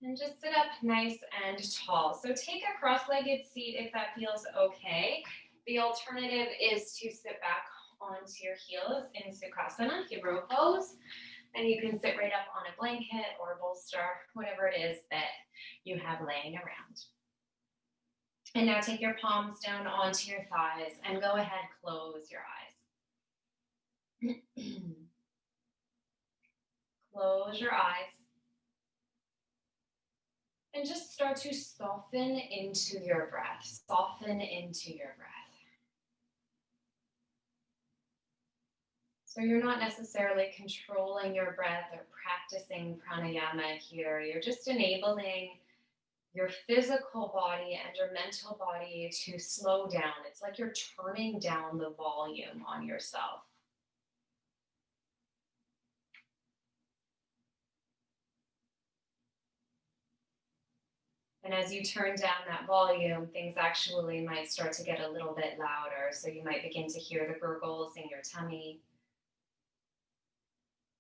And just sit up nice and tall. So take a cross-legged seat if that feels okay. The alternative is to sit back onto your heels in Sukhasana, hero pose. And you can sit right up on a blanket or a bolster, whatever it is that you have laying around. And now take your palms down onto your thighs and go ahead, close your eyes. Close your eyes. And just start to soften into your breath. Soften into your breath. So you're not necessarily controlling your breath or practicing pranayama here. You're just enabling your physical body and your mental body to slow down. It's like you're turning down the volume on yourself. And as you turn down that volume, things actually might start to get a little bit louder. So you might begin to hear the gurgles in your tummy.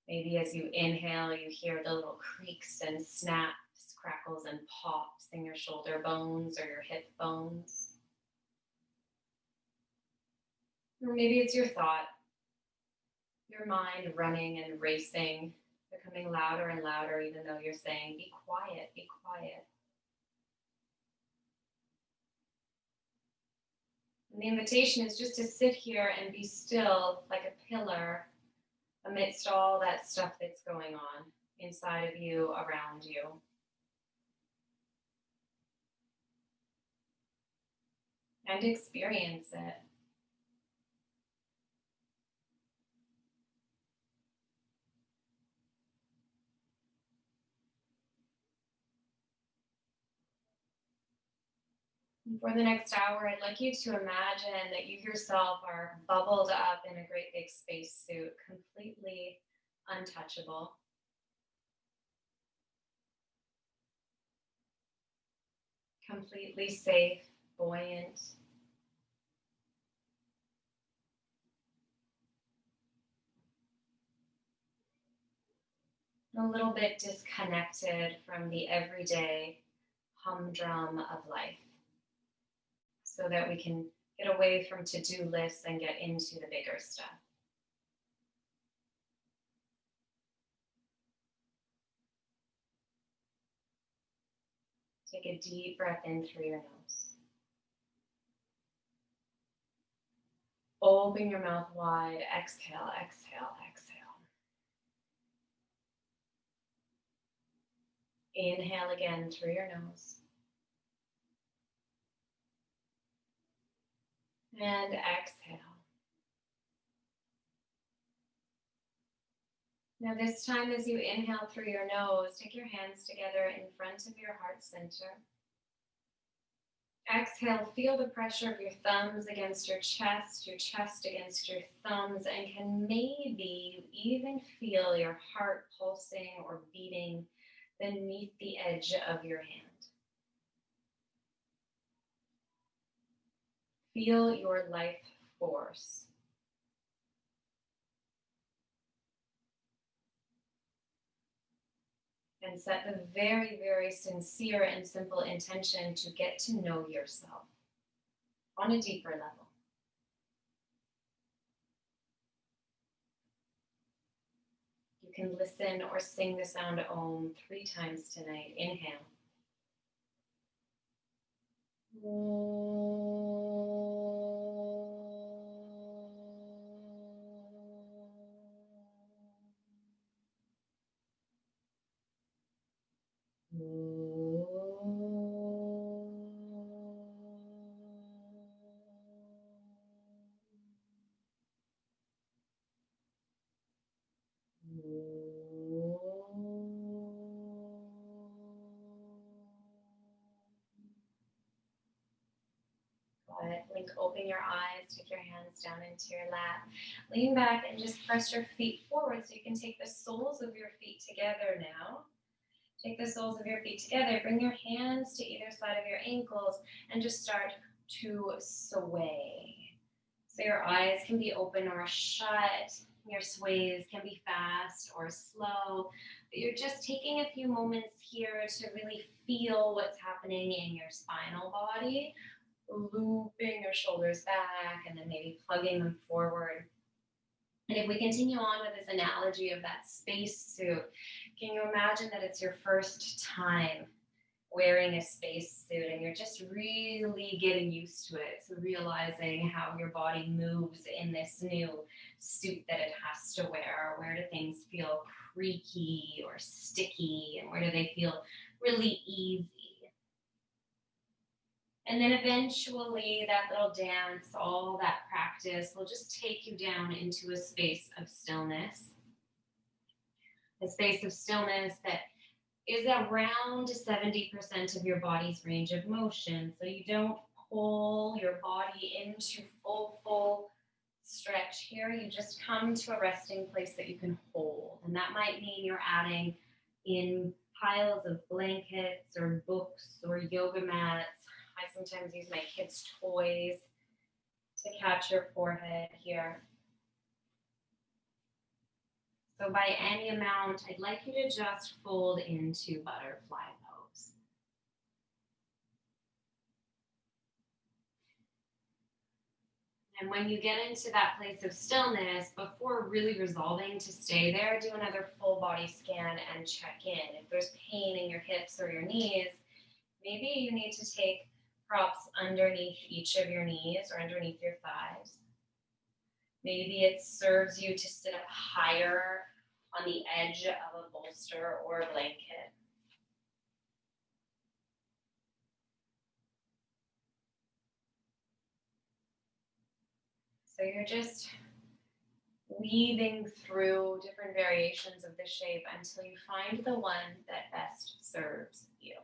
Maybe as you inhale, you hear the little creaks and snaps, crackles and pops in your shoulder bones or your hip bones. Or maybe it's your thought, your mind running and racing, becoming louder and louder, even though you're saying, be quiet, be quiet. And the invitation is just to sit here and be still like a pillar amidst all that stuff that's going on inside of you, around you. And experience it. For the next hour, I'd like you to imagine that you yourself are bubbled up in a great big spacesuit, completely untouchable. Completely safe, buoyant. A little bit disconnected from the everyday humdrum of life, so that we can get away from to-do lists and get into the bigger stuff. Take a deep breath in through your nose. Open your mouth wide. Exhale, exhale, exhale. Inhale again through your nose. And exhale. Now this time, as you inhale through your nose, take your hands together in front of your heart center. Exhale, feel the pressure of your thumbs against your chest against your thumbs, and can maybe even feel your heart pulsing or beating beneath the edge of your hand. Feel your life force. And set the very, very sincere and simple intention to get to know yourself on a deeper level. You can listen or sing the sound Om 3 times tonight. Inhale. Good. Open your eyes, take your hands down into your lap. Lean back and just press your feet forward so you can take the soles of your feet together now. Take the soles of your feet together. Bring your hands to either side of your ankles and just start to sway. So your eyes can be open or shut. Your sways can be fast or slow. You're just taking a few moments here to really feel what's happening in your spinal body, looping your shoulders back and then maybe plugging them forward. And if we continue on with this analogy of that spacesuit, can you imagine that it's your first time wearing a spacesuit and you're just really getting used to it? So realizing how your body moves in this new suit that it has to wear. Where do things feel creaky or sticky, and where do they feel really easy? And then eventually that little dance, all that practice will just take you down into a space of stillness. A space of stillness that is around 70% of your body's range of motion. So you don't pull your body into full stretch here. You just come to a resting place that you can hold. And that might mean you're adding in piles of blankets or books or yoga mats. I sometimes use my kids' toys to catch your forehead here. So by any amount, I'd like you to just fold into butterfly pose. And when you get into that place of stillness, before really resolving to stay there, do another full body scan and check in. If there's pain in your hips or your knees, maybe you need to take props underneath each of your knees or underneath your thighs. Maybe it serves you to sit up higher on the edge of a bolster or a blanket. So you're just weaving through different variations of the shape until you find the one that best serves you.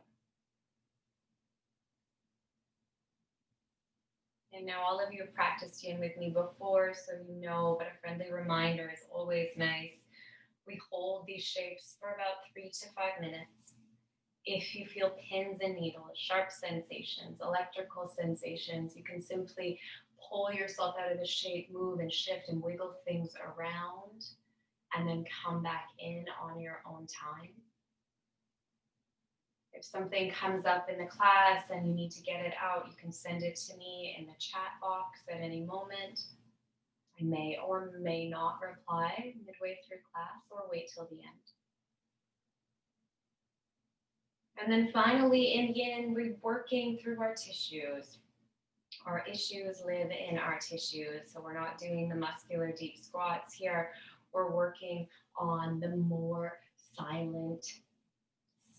I know all of you have practiced Yin with me before, so you know, but a friendly reminder is always nice. We hold these shapes for about 3 to 5 minutes. If you feel pins and needles, sharp sensations, electrical sensations, you can simply pull yourself out of the shape, move and shift and wiggle things around, and then come back in on your own time. If something comes up in the class and you need to get it out, you can send it to me in the chat box at any moment. I may or may not reply midway through class or wait till the end. And then finally in Yin, we're working through our tissues. Our issues live in our tissues, so we're not doing the muscular deep squats here. We're working on the more silent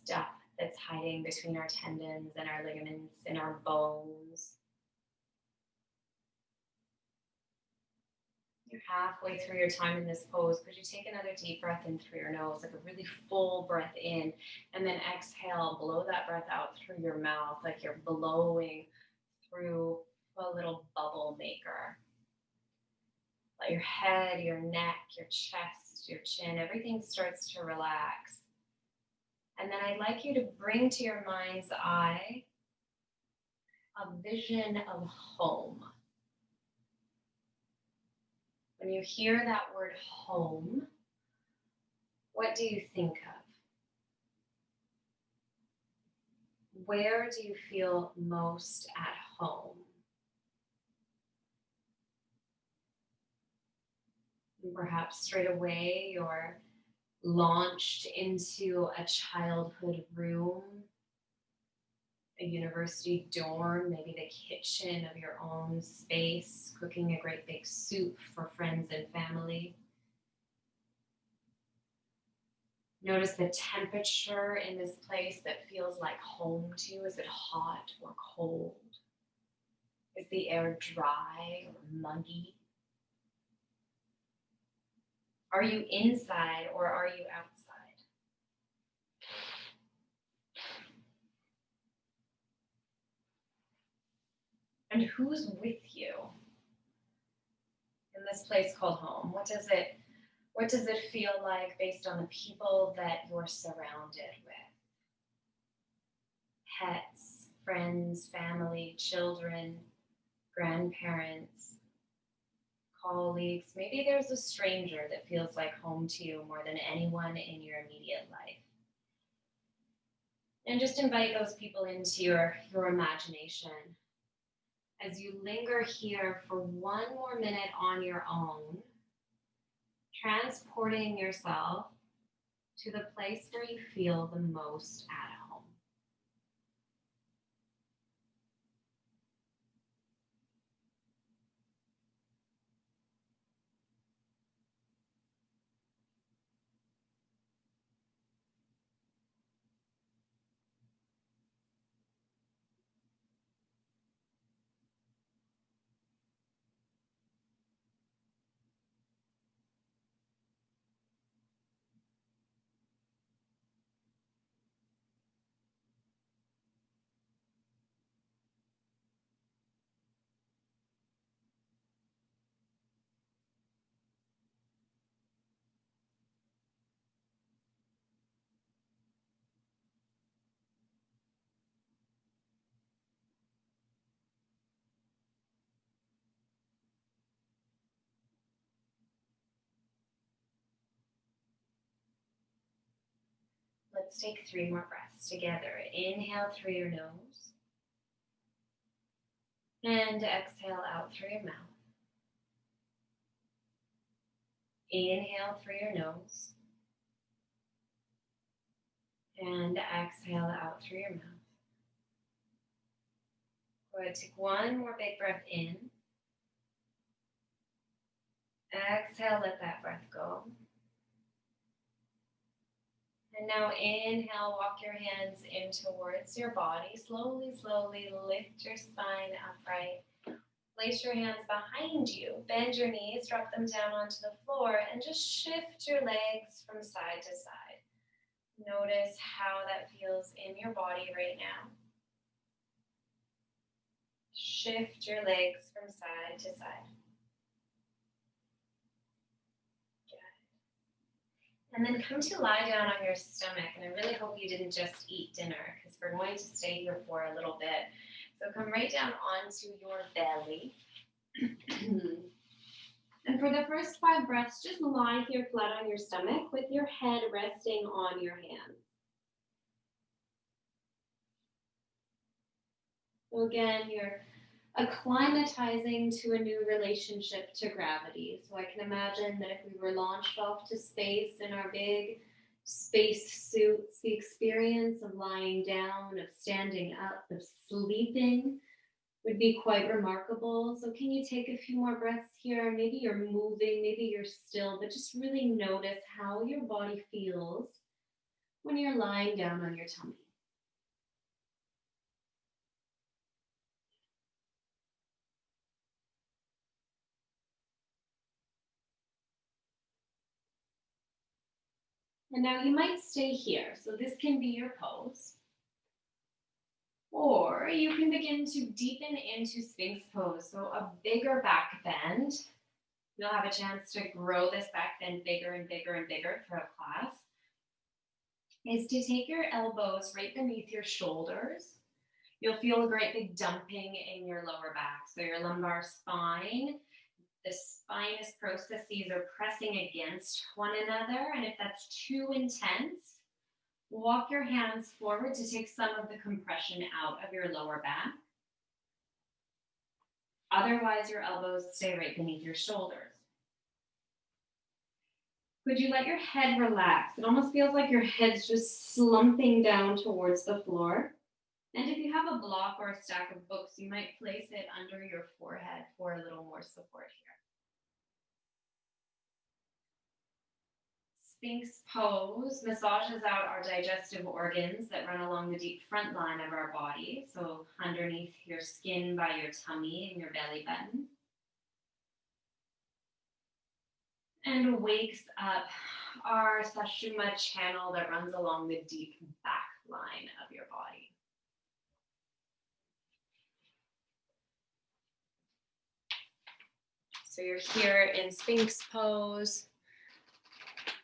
stuff that's hiding between our tendons and our ligaments and our bones. You're halfway through your time in this pose. Could you take another deep breath in through your nose, like a really full breath in, and then exhale, blow that breath out through your mouth, like you're blowing through a little bubble maker. Let your head, your neck, your chest, your chin, everything starts to relax. And then I'd like you to bring to your mind's eye a vision of home. When you hear that word home, what do you think of? Where do you feel most at home? And perhaps straight away you're launched into a childhood room, a university dorm, maybe the kitchen of your own space, cooking a great big soup for friends and family. Notice the temperature in this place that feels like home to you. Is it hot or cold? Is the air dry or muggy? Are you inside or are you outside? And who's with you in this place called home? What does it feel like based on the people that you're surrounded with? Pets, friends, family, children, grandparents, colleagues. Maybe there's a stranger that feels like home to you more than anyone in your immediate life. And just invite those people into your imagination. As you linger here for one more minute on your own, transporting yourself to the place where you feel the most at home. Let's take 3 more breaths together. Inhale through your nose and exhale out through your mouth. Inhale through your nose and exhale out through your mouth. Go ahead, take one more big breath in. Exhale, let that breath go. And now inhale, walk your hands in towards your body. Slowly, slowly lift your spine upright. Place your hands behind you. Bend your knees, drop them down onto the floor, and just shift your legs from side to side. Notice how that feels in your body right now. Shift your legs from side to side. And then come to lie down on your stomach. And I really hope you didn't just eat dinner because we're going to stay here for a little bit. So come right down onto your belly. And for the first 5 breaths, just lie here flat on your stomach with your head resting on your hands. So again, you're acclimatizing to a new relationship to gravity. So I can imagine that if we were launched off to space in our big space suits, the experience of lying down, of standing up, of sleeping would be quite remarkable. So can you take a few more breaths here? Maybe you're moving, maybe you're still, but just really notice how your body feels when you're lying down on your tummy. And now you might stay here. So this can be your pose. Or you can begin to deepen into Sphinx pose. So a bigger back bend. You'll have a chance to grow this back bend bigger and bigger and bigger throughout class. Is to take your elbows right beneath your shoulders. You'll feel a great big dumping in your lower back. So your lumbar spine, the spinous processes are pressing against one another. And if that's too intense, walk your hands forward to take some of the compression out of your lower back. Otherwise, your elbows stay right beneath your shoulders. Could you let your head relax? It almost feels like your head's just slumping down towards the floor. And if you have a block or a stack of books, you might place it under your forehead for a little more support here. Sphinx pose massages out our digestive organs that run along the deep front line of our body. So underneath your skin by your tummy and your belly button. And wakes up our Sushumna channel that runs along the deep back line of your body. So you're here in Sphinx pose.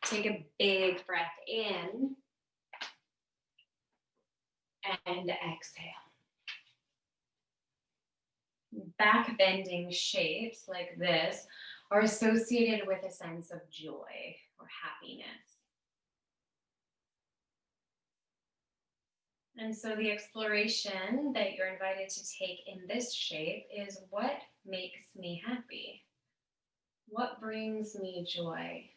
Take a big breath in and exhale. Back bending shapes like this are associated with a sense of joy or happiness. And so the exploration that you're invited to take in this shape is, what makes me happy? What brings me joy?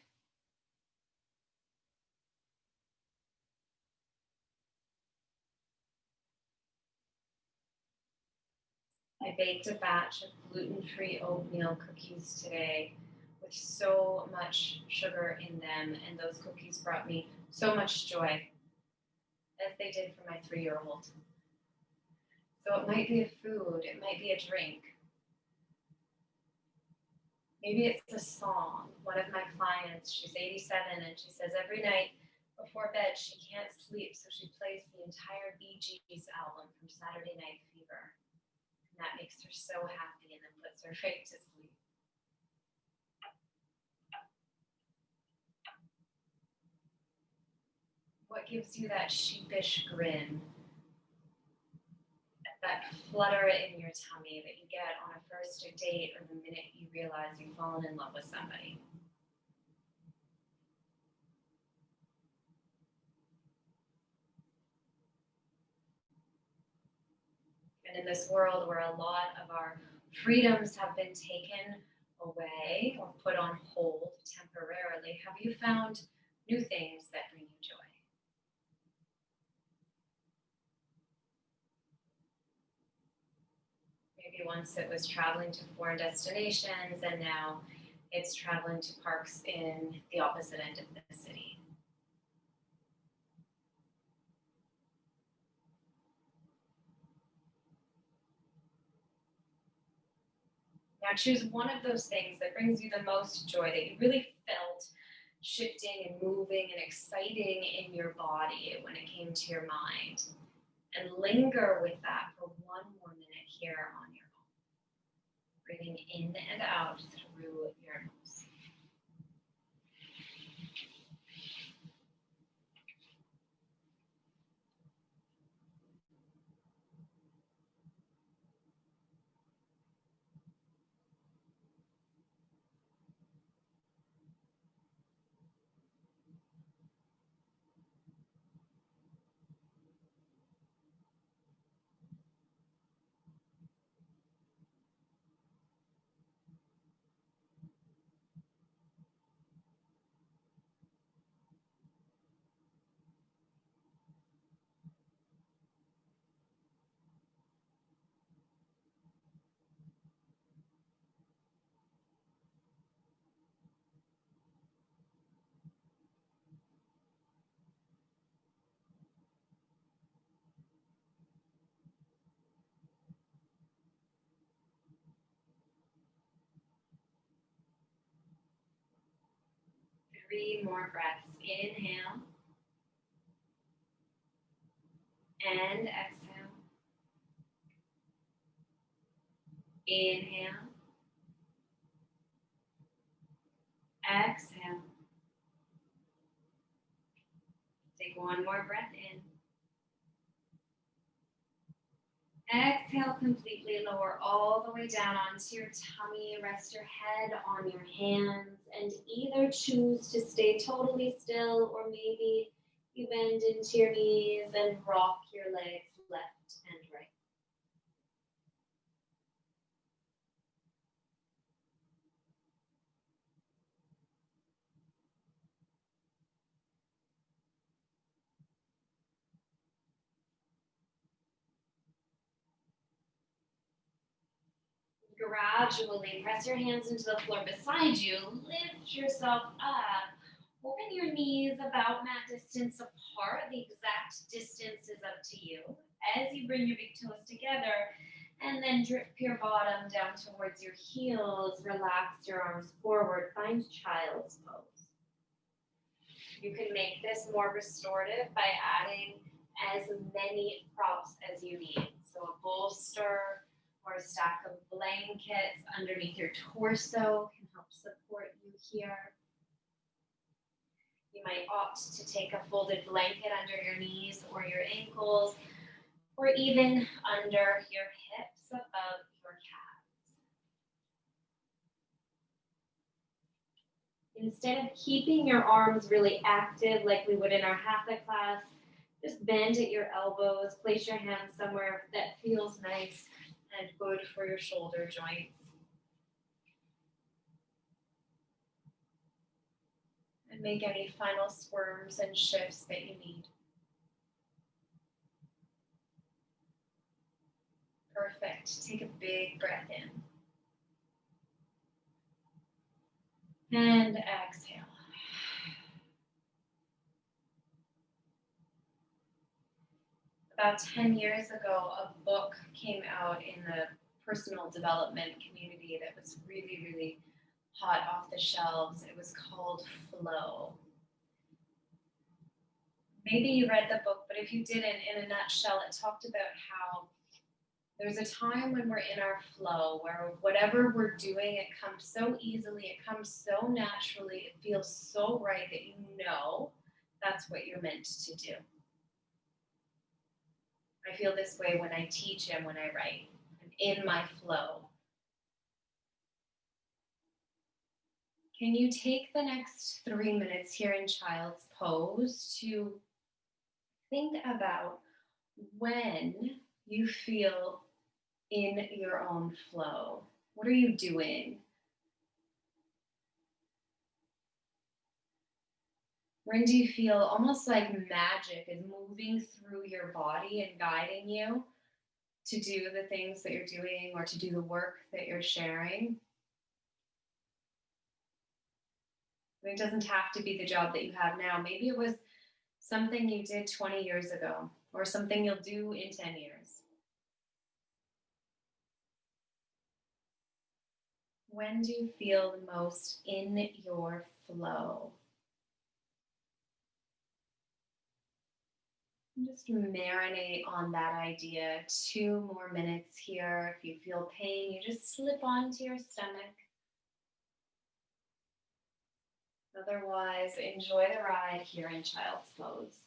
I baked a batch of gluten-free oatmeal cookies today with so much sugar in them, and those cookies brought me so much joy, as they did for my 3-year-old. So it might be a food, it might be a drink. Maybe it's a song. One of my clients, she's 87, and she says every night before bed she can't sleep, so she plays the entire Bee Gees album from Saturday Night Fever. And that makes her so happy and then puts her right to sleep. What gives you that sheepish grin, that flutter in your tummy that you get on a first date or the minute you realize you've fallen in love with somebody? And in this world where a lot of our freedoms have been taken away or put on hold temporarily, have you found new things that bring you joy? Maybe once it was traveling to foreign destinations, and now it's traveling to parks in the opposite end of the city. Now choose one of those things that brings you the most joy, that you really felt shifting and moving and exciting in your body when it came to your mind. And linger with that for one more minute here on your own. Breathing in and out through your nose. Three more breaths. Inhale and exhale. Inhale. Exhale. Take one more breath in. Exhale completely, lower all the way down onto your tummy. Rest your head on your hands and either choose to stay totally still, or maybe you bend into your knees and rock your legs left and right. Gradually press your hands into the floor beside you. Lift yourself up. Open your knees about mat distance apart. The exact distance is up to you. As you bring your big toes together, and then drip your bottom down towards your heels. Relax your arms forward. Find child's pose. You can make this more restorative by adding as many props as you need. So a bolster or a stack of blankets underneath your torso can help support you here. You might opt to take a folded blanket under your knees or your ankles, or even under your hips above your calves. Instead of keeping your arms really active like we would in our hatha class, just bend at your elbows, place your hands somewhere that feels nice and good for your shoulder joints. And make any final squirms and shifts that you need. Perfect. Take a big breath in. And exhale. About 10 years ago, a book came out in the personal development community that was really, really hot off the shelves. It was called Flow. Maybe you read the book, but if you didn't, in a nutshell, it talked about how there's a time when we're in our flow where whatever we're doing, it comes so easily, it comes so naturally, it feels so right that you know that's what you're meant to do. I feel this way when I teach and when I write. I'm in my flow. Can you take the next 3 minutes here in child's pose to think about when you feel in your own flow? What are you doing? When do you feel almost like magic is moving through your body and guiding you to do the things that you're doing or to do the work that you're sharing? It doesn't have to be the job that you have now. Maybe it was something you did 20 years ago or something you'll do in 10 years. When do you feel the most in your flow? Just marinate on that idea. 2 more minutes here. If you feel pain, you just slip onto your stomach. Otherwise, enjoy the ride here in child's pose.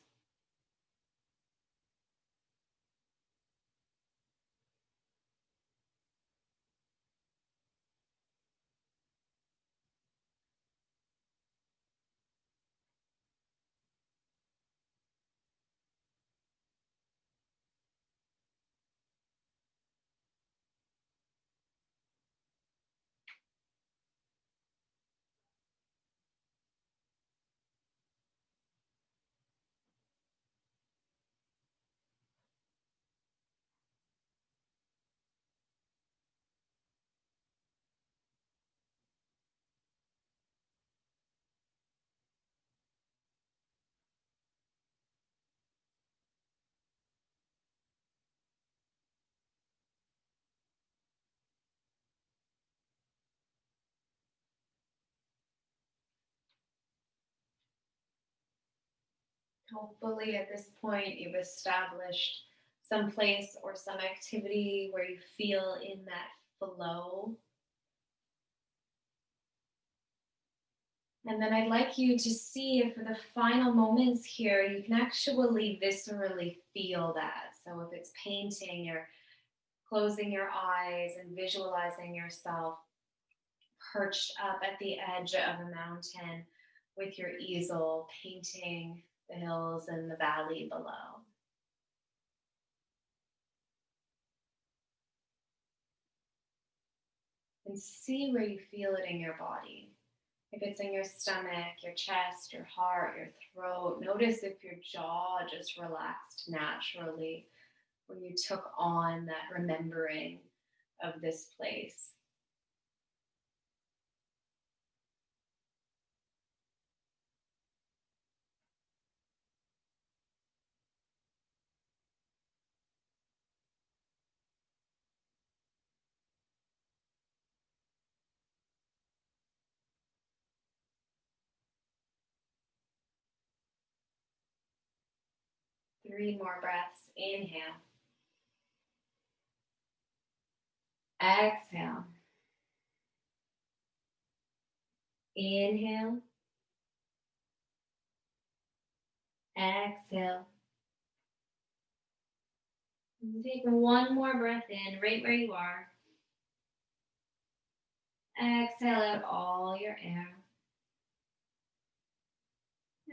Hopefully, at this point, you've established some place or some activity where you feel in that flow. And then I'd like you to see if for the final moments here, you can actually viscerally feel that. So if it's painting, you're closing your eyes and visualizing yourself perched up at the edge of a mountain with your easel, painting the hills and the valley below. And see where you feel it in your body. If it's in your stomach, your chest, your heart, your throat, notice if your jaw just relaxed naturally when you took on that remembering of this place. Three more breaths. Inhale. Exhale. Inhale. Exhale. And take one more breath in, right where you are. Exhale out all your air.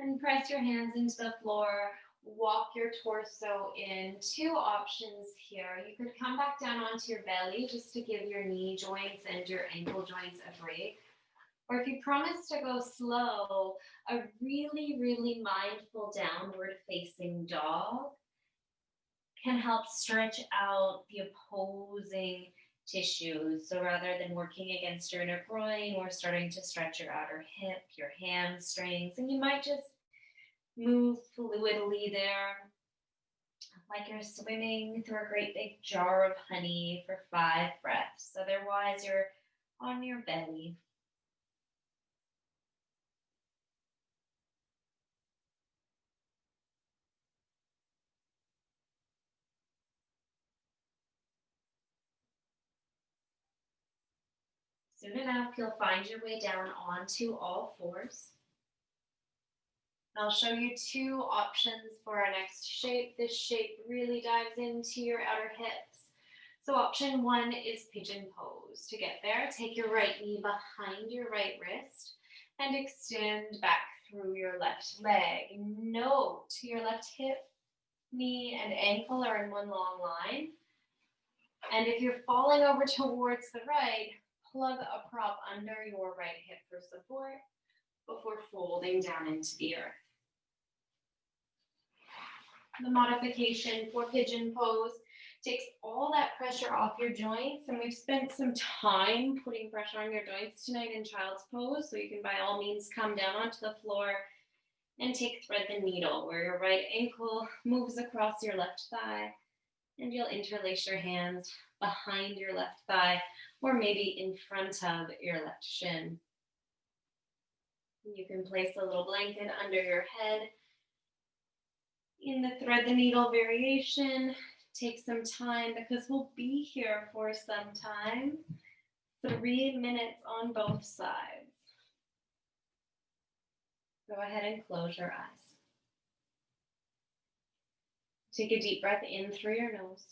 And press your hands into the floor. Walk your torso in. Two options here. You could come back down onto your belly just to give your knee joints and your ankle joints a break. Or if you promise to go slow, a really, really mindful downward facing dog can help stretch out the opposing tissues. So rather than working against your inner groin, we're starting to stretch your outer hip, your hamstrings, and you might just move fluidly there, like you're swimming through a great big jar of honey for 5 breaths. Otherwise, you're on your belly. Soon enough, you'll find your way down onto all fours. I'll show you two options for our next shape. This shape really dives into your outer hips. So option one is pigeon pose. To get there, take your right knee behind your right wrist and extend back through your left leg. Note your left hip, knee, and ankle are in one long line. And if you're falling over towards the right, plug a prop under your right hip for support before folding down into the earth. The modification for pigeon pose takes all that pressure off your joints, and we've spent some time putting pressure on your joints tonight in child's pose, so you can by all means come down onto the floor and take thread the needle, where your right ankle moves across your left thigh, and you'll interlace your hands behind your left thigh, or maybe in front of your left shin. You can place a little blanket under your head. In the thread the needle variation, take some time because we'll be here for some time. 3 minutes on both sides. Go ahead and close your eyes. Take a deep breath in through your nose.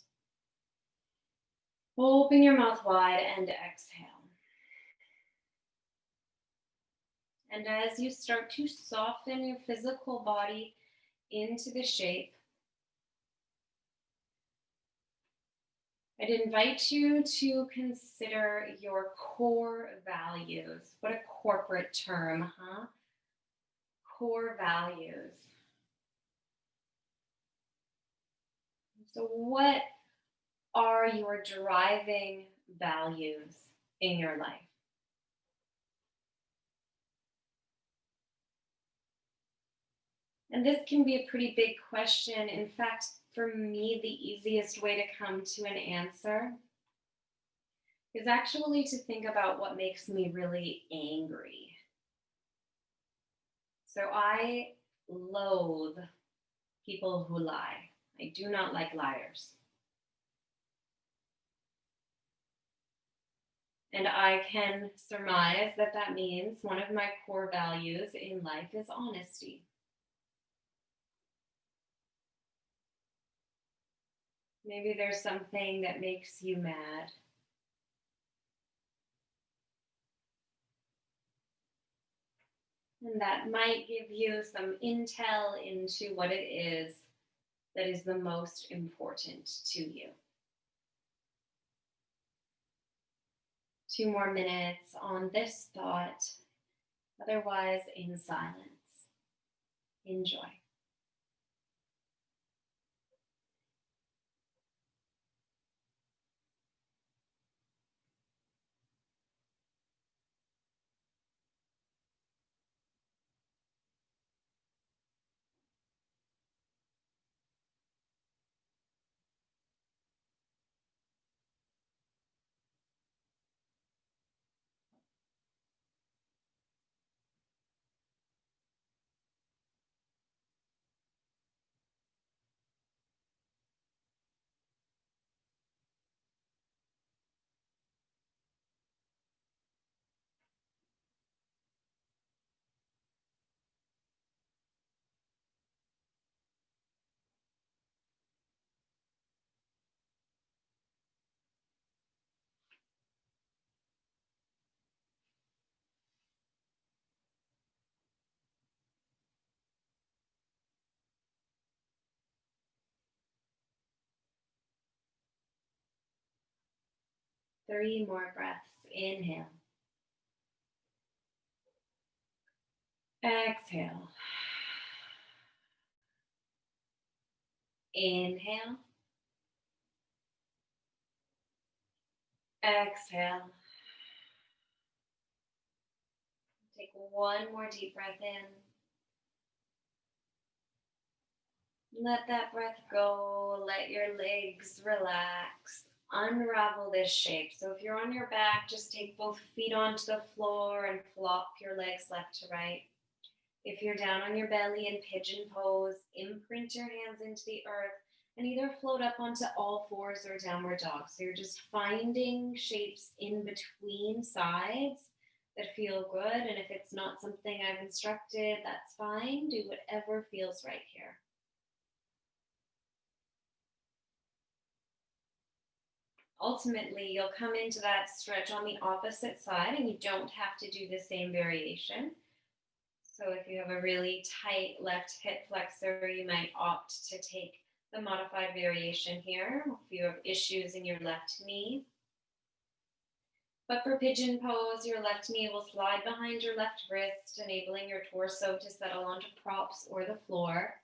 Open your mouth wide and exhale. And as you start to soften your physical body into the shape, I'd invite you to consider your core values. What a corporate term, huh? Core values. So what are your driving values in your life? And this can be a pretty big question. In fact, for me, the easiest way to come to an answer is actually to think about what makes me really angry. So I loathe people who lie. I do not like liars. And I can surmise that that means one of my core values in life is honesty. Maybe there's something that makes you mad. And that might give you some intel into what it is that is the most important to you. 2 more minutes on this thought, otherwise in silence. Enjoy. 3 more breaths. Inhale. Exhale. Inhale. Exhale. Take one more deep breath in. Let that breath go. Let your legs relax. Unravel this shape. So if you're on your back, just take both feet onto the floor and flop your legs left to right. If you're down on your belly in pigeon pose, imprint your hands into the earth and either float up onto all fours or downward dog. So you're just finding shapes in between sides that feel good. And if it's not something I've instructed, that's fine. Do whatever feels right here. Ultimately, you'll come into that stretch on the opposite side and you don't have to do the same variation. So if you have a really tight left hip flexor, you might opt to take the modified variation here if you have issues in your left knee. But for pigeon pose, your left knee will slide behind your left wrist, enabling your torso to settle onto props or the floor.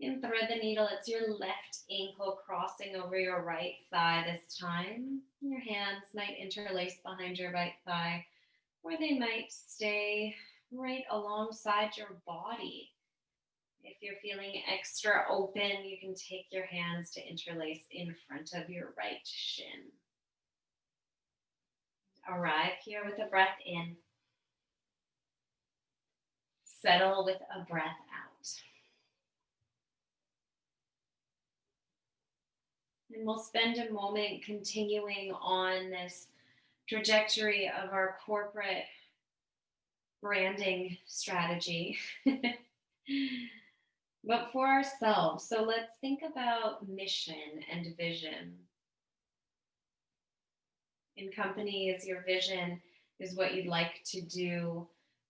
And thread the needle, it's your left ankle crossing over your right thigh this time. Your hands might interlace behind your right thigh, or they might stay right alongside your body. If you're feeling extra open, you can take your hands to interlace in front of your right shin. Arrive here with a breath in. Settle with a breath out. And we'll spend a moment continuing on this trajectory of our corporate branding strategy. But for ourselves, so let's think about mission and vision. In companies, your vision is what you'd like to do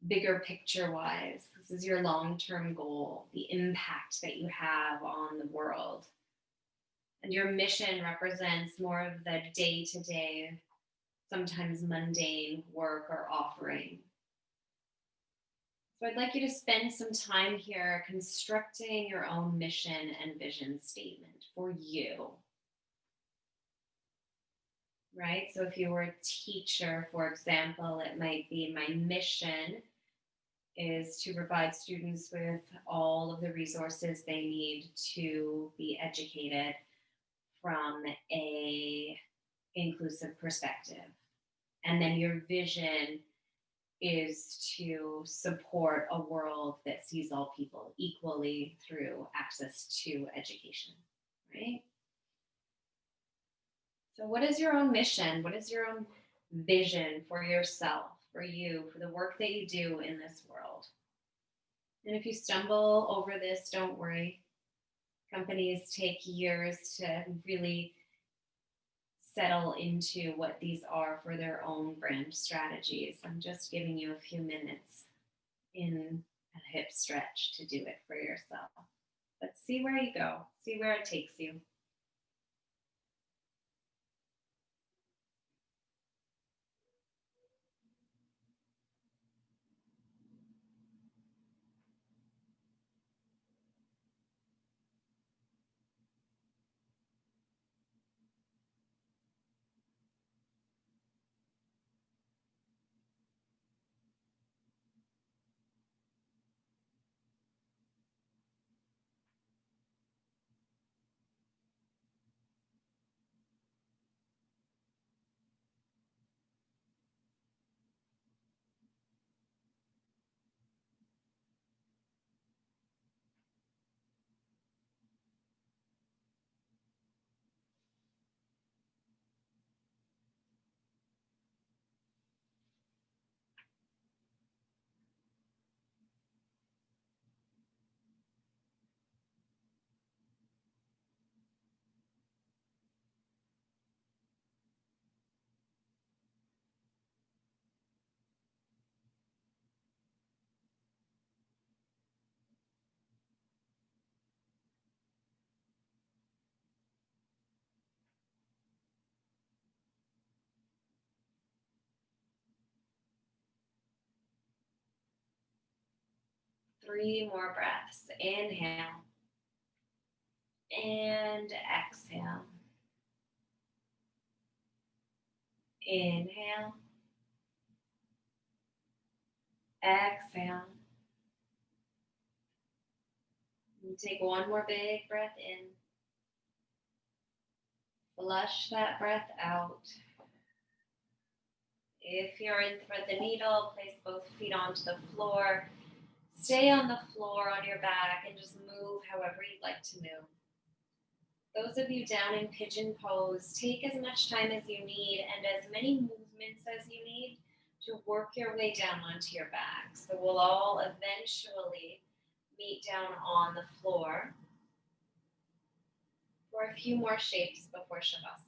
bigger picture wise. This is your long-term goal, the impact that you have on the world. And your mission represents more of the day-to-day, sometimes mundane work or offering. So I'd like you to spend some time here constructing your own mission and vision statement for you. Right? So if you were a teacher, for example, it might be my mission is to provide students with all of the resources they need to be educated from a inclusive perspective. And then your vision is to support a world that sees all people equally through access to education, right? So what is your own mission? What is your own vision for yourself, for you, for the work that you do in this world? And if you stumble over this, don't worry. Companies take years to really settle into what these are for their own brand strategies. I'm just giving you a few minutes in a hip stretch to do it for yourself. But see where you go, see where it takes you. 3 more breaths. Inhale and exhale. Inhale, exhale. And take one more big breath in. Flush that breath out. If you're in thread the needle, place both feet onto the floor. Stay on the floor on your back and just move however you'd like to move. Those of you down in pigeon pose, take as much time as you need and as many movements as you need to work your way down onto your back. So we'll all eventually meet down on the floor for a few more shapes before Shavasana.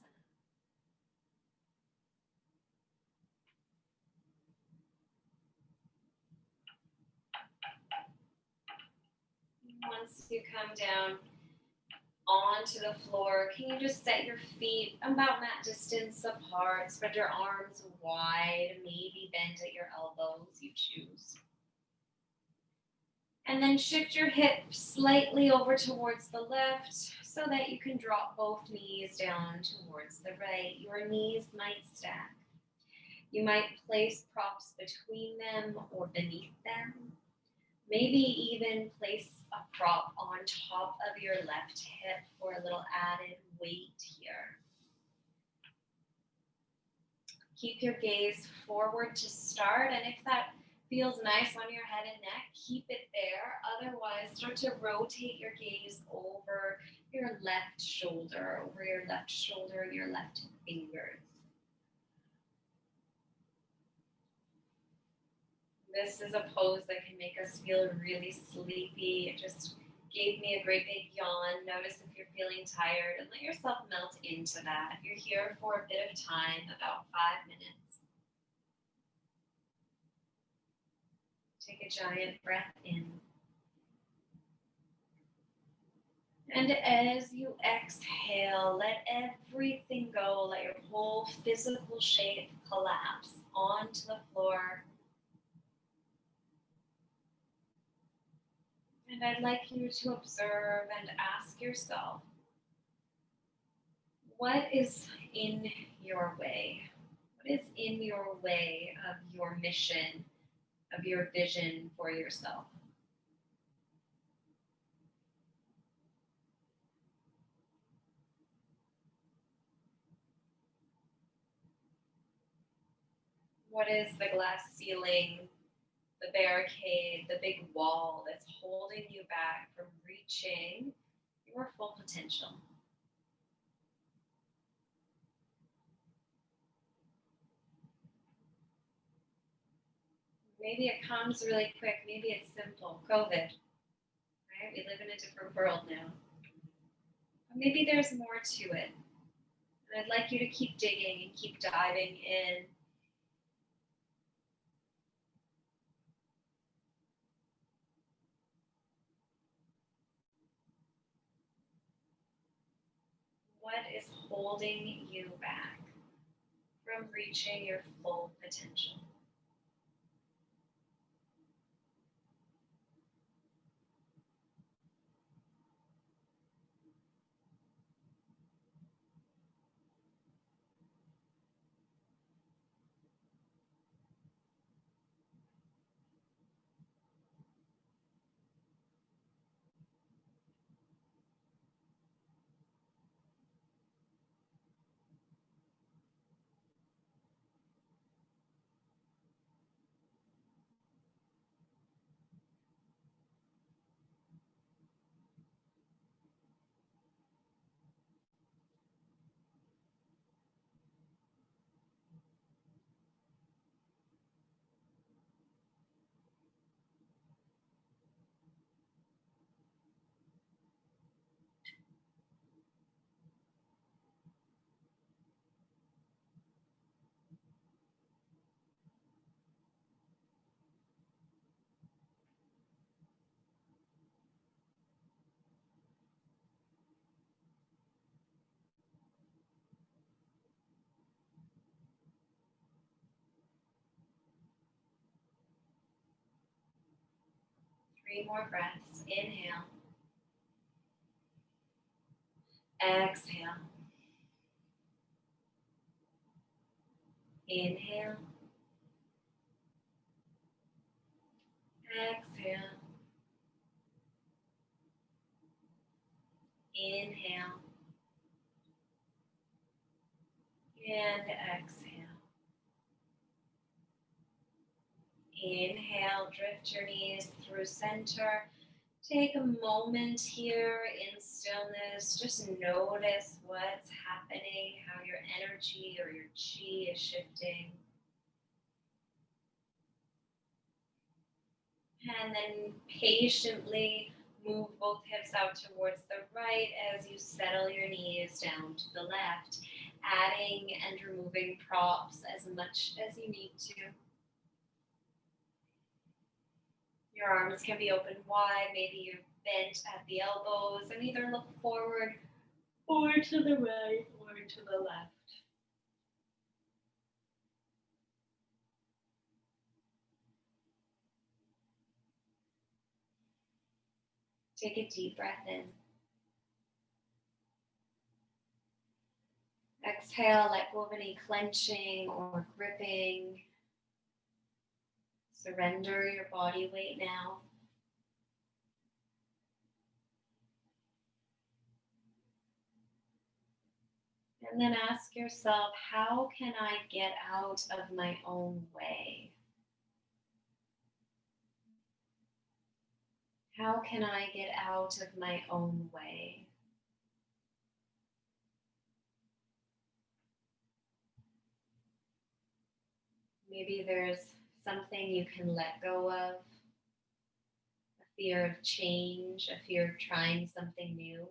Once you come down onto the floor, can you just set your feet about mat distance apart, spread your arms wide, maybe bend at your elbows, you choose. And then shift your hips slightly over towards the left so that you can drop both knees down towards the right. Your knees might stack. You might place props between them or beneath them. Maybe even place a prop on top of your left hip for a little added weight here. Keep your gaze forward to start, and if that feels nice on your head and neck, keep it there. Otherwise, start to rotate your gaze over your left shoulder, your left fingers. This is a pose that can make us feel really sleepy. It just gave me a great big yawn. Notice if you're feeling tired and let yourself melt into that. You're here for a bit of time, about 5 minutes. Take a giant breath in. And as you exhale, let everything go. Let your whole physical shape collapse onto the floor. And I'd like you to observe and ask yourself, what is in your way? What is in your way of your mission, of your vision for yourself? What is the glass ceiling, the barricade, the big wall that's holding you back from reaching your full potential? Maybe it comes really quick. Maybe it's simple. COVID, right? We live in a different world now. But maybe there's more to it. And I'd like you to keep digging and keep diving in. What is holding you back from reaching your full potential? 3 more breaths. Inhale. Exhale. Inhale. Exhale. Inhale. And exhale. Inhale, drift your knees through center. Take a moment here in stillness. Just notice what's happening, how your energy or your chi is shifting. And then patiently move both hips out towards the right as you settle your knees down to the left, adding and removing props as much as you need to. Your arms can be open wide, maybe you're bent at the elbows, and either look forward or to the right or to the left. Take a deep breath in. Exhale, let go of any clenching or gripping. Surrender your body weight now. And then ask yourself, how can I get out of my own way? How can I get out of my own way? Maybe there's something you can let go of, a fear of change, a fear of trying something new.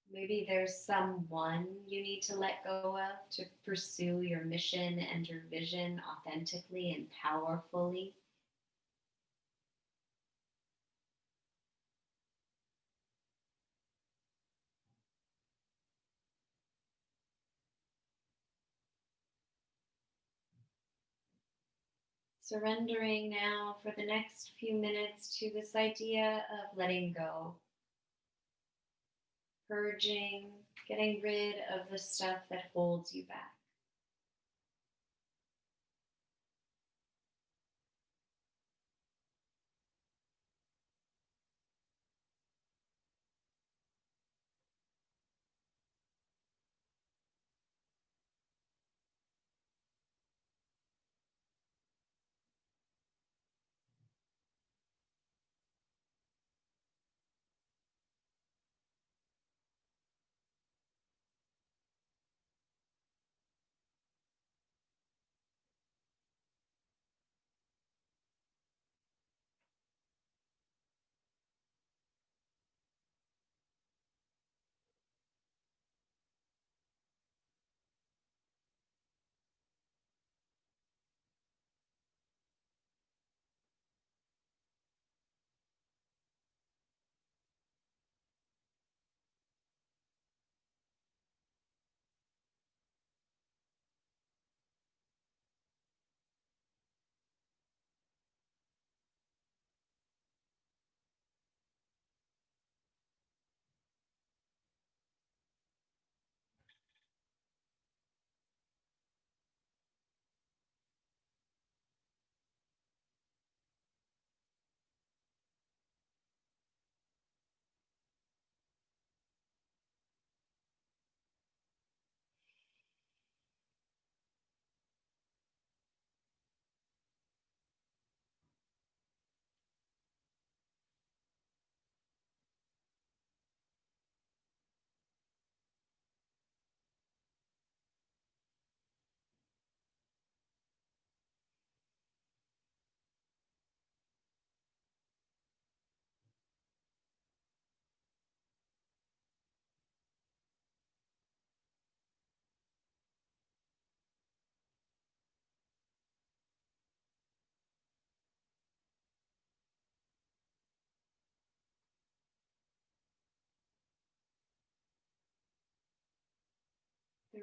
Maybe there's someone you need to let go of to pursue your mission and your vision authentically and powerfully. Surrendering now for the next few minutes to this idea of letting go, purging, getting rid of the stuff that holds you back.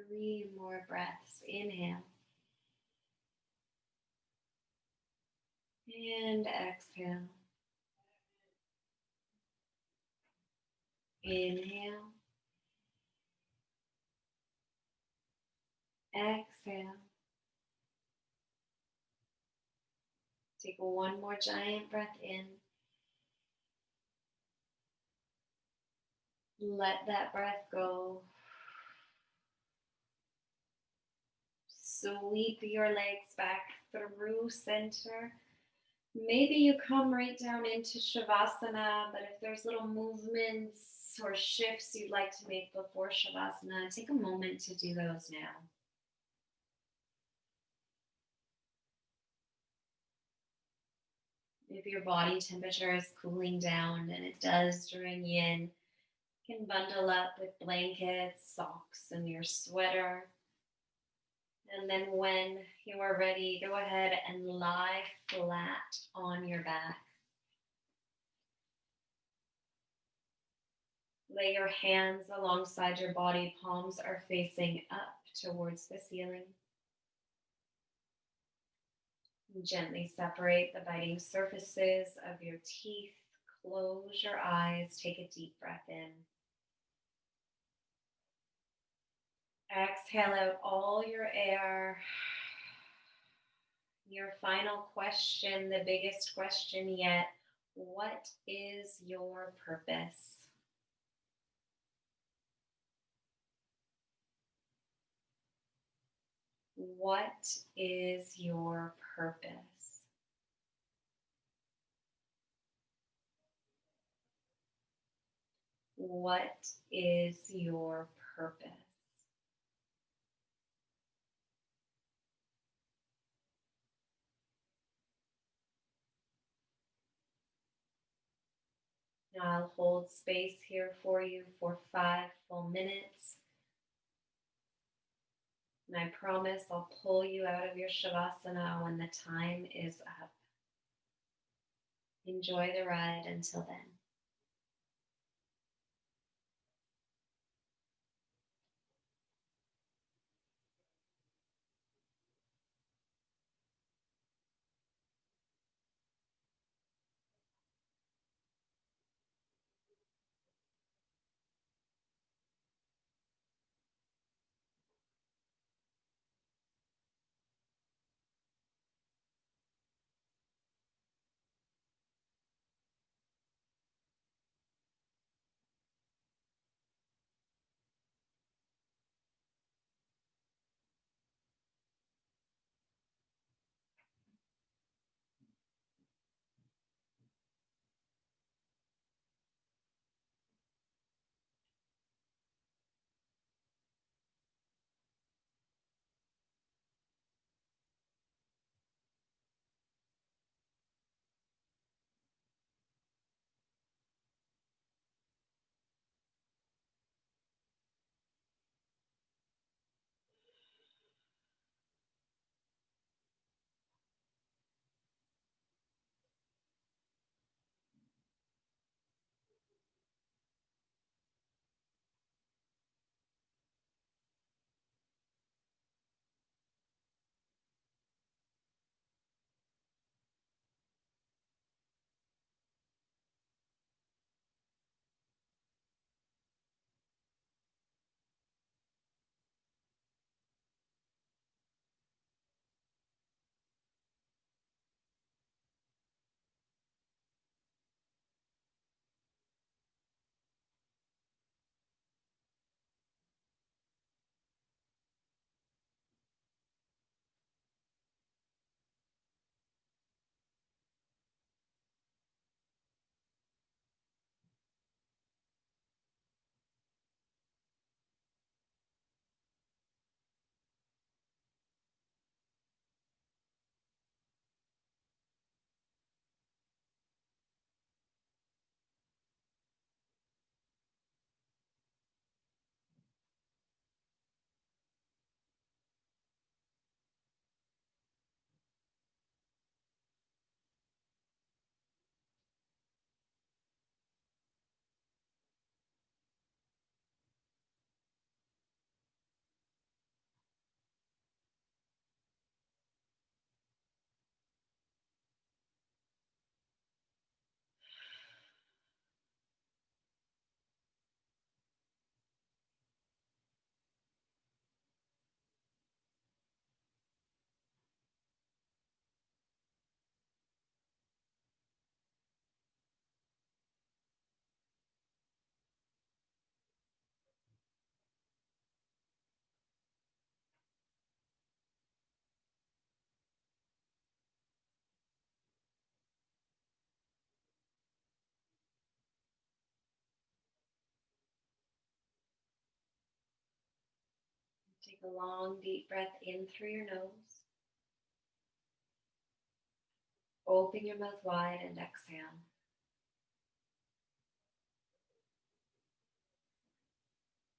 Three more breaths. Inhale. And exhale. Inhale. Exhale. Take one more giant breath in. Let that breath go. Sweep your legs back through center. Maybe you come right down into Shavasana, but if there's little movements or shifts you'd like to make before Shavasana, take a moment to do those now. If your body temperature is cooling down, and it does during yin, you can bundle up with blankets, socks, and your sweater. And then when you are ready, go ahead and lie flat on your back. Lay your hands alongside your body. Palms are facing up towards the ceiling. Gently separate the biting surfaces of your teeth. Close your eyes. Take a deep breath in. Exhale out all your air. Your final question, the biggest question yet. What is your purpose? What is your purpose? What is your purpose? Now I'll hold space here for you for 5 full minutes. And I promise I'll pull you out of your Shavasana when the time is up. Enjoy the ride until then. a long, deep breath in through your nose. Open your mouth wide and exhale.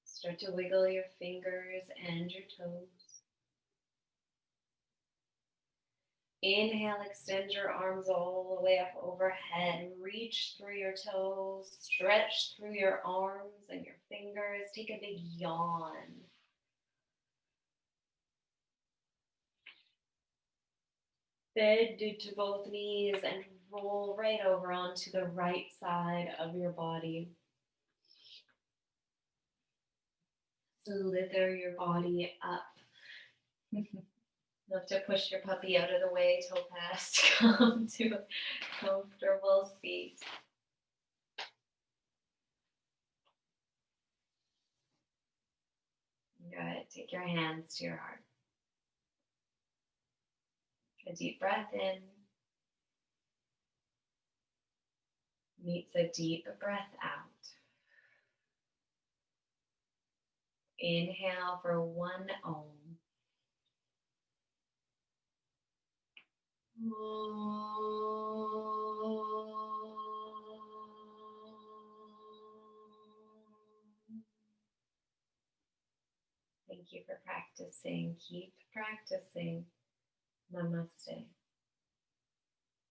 Start to wiggle your fingers and your toes. Inhale, extend your arms all the way up overhead. Reach through your toes, stretch through your arms and your fingers. Take a big yawn. Bend into both knees and roll right over onto the right side of your body. Slither your body up. Love to push your puppy out of the way, Topaz. Come to a comfortable seat. Good. Take your hands to your heart. A deep breath in meets a deep breath out. Inhale for 1 Om. Thank you for practicing. Keep practicing. Namaste.